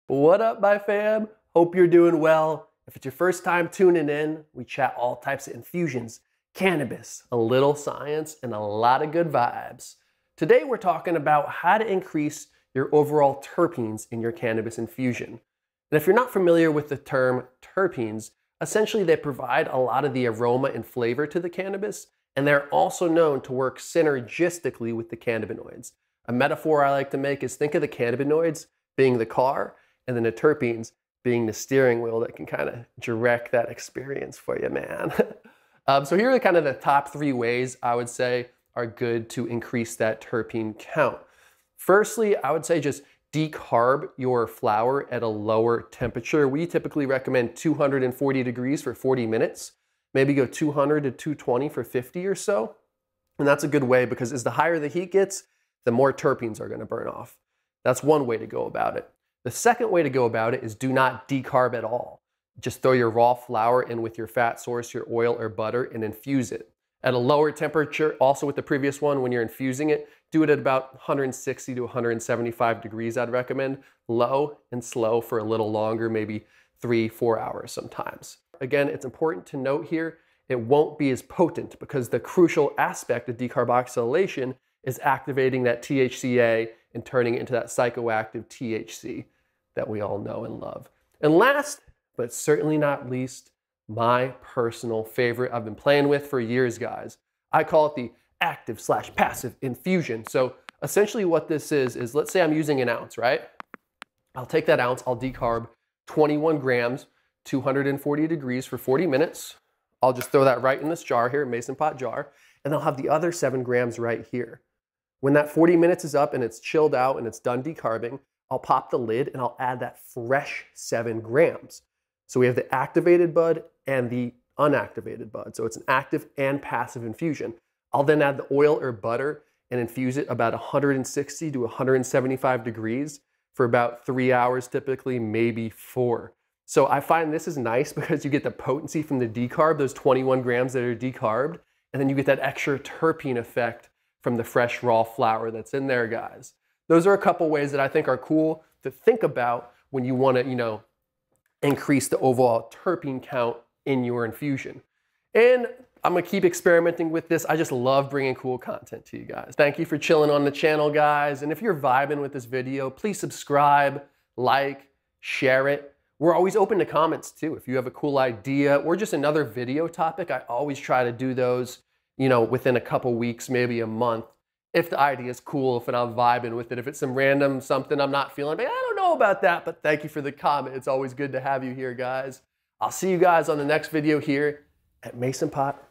What up, my fam? Hope you're doing well. If it's your first time tuning in, we chat all types of infusions, cannabis, a little science, and a lot of good vibes. Today we're talking about how to increase your overall terpenes in your cannabis infusion. And if you're not familiar with the term terpenes, essentially they provide a lot of the aroma and flavor to the cannabis, and they're also known to work synergistically with the cannabinoids. A metaphor I like to make is think of the cannabinoids being the car, and then the terpenes being the steering wheel that can kind of direct that experience for you, man. So here are kind of the top 3 ways I would say are good to increase that terpene count. Firstly, I would say just decarb your flower at a lower temperature. We typically recommend 240 degrees for 40 minutes. Maybe go 200 to 220 for 50 or so. And that's a good way because as the higher the heat gets, the more terpenes are going to burn off. That's one way to go about it. The second way to go about it is do not decarb at all. Just throw your raw flower in with your fat source, your oil or butter, and infuse it. At a lower temperature, also with the previous one, when you're infusing it, do it at about 160 to 175 degrees, I'd recommend. Low and slow for a little longer, maybe 3-4 hours sometimes. Again, it's important to note here, it won't be as potent because the crucial aspect of decarboxylation is activating that THCA and turning it into that psychoactive THC that we all know and love. And last, but certainly not least, my personal favorite I've been playing with for years, guys. I call it the active/passive infusion. So essentially what this is let's say I'm using an ounce, right? I'll take that ounce, I'll decarb 21 grams, 240 degrees for 40 minutes. I'll just throw that right in this jar here, mason pot jar, and I'll have the other 7 grams right here. When that 40 minutes is up and it's chilled out and it's done decarbing, I'll pop the lid and I'll add that fresh 7 grams. So we have the activated bud and the unactivated bud. So it's an active and passive infusion. I'll then add the oil or butter and infuse it about 160 to 175 degrees for about 3 hours, typically, maybe 4. So I find this is nice because you get the potency from the decarb, those 21 grams that are decarbed, and then you get that extra terpene effect from the fresh raw flower that's in there, guys. Those are a couple ways that I think are cool to think about when you want to, increase the overall terpene count in your infusion. And I'm gonna keep experimenting with this. I just love bringing cool content to you guys. Thank you for chilling on the channel, guys. And if you're vibing with this video, please subscribe, like, share it. We're always open to comments too. If you have a cool idea or just another video topic, I always try to do those, within a couple weeks, maybe a month. If the idea is cool, if I'm vibing with it, if it's some random something I'm not feeling, I don't know about that, but thank you for the comment. It's always good to have you here, guys. I'll see you guys on the next video here at Mason Pot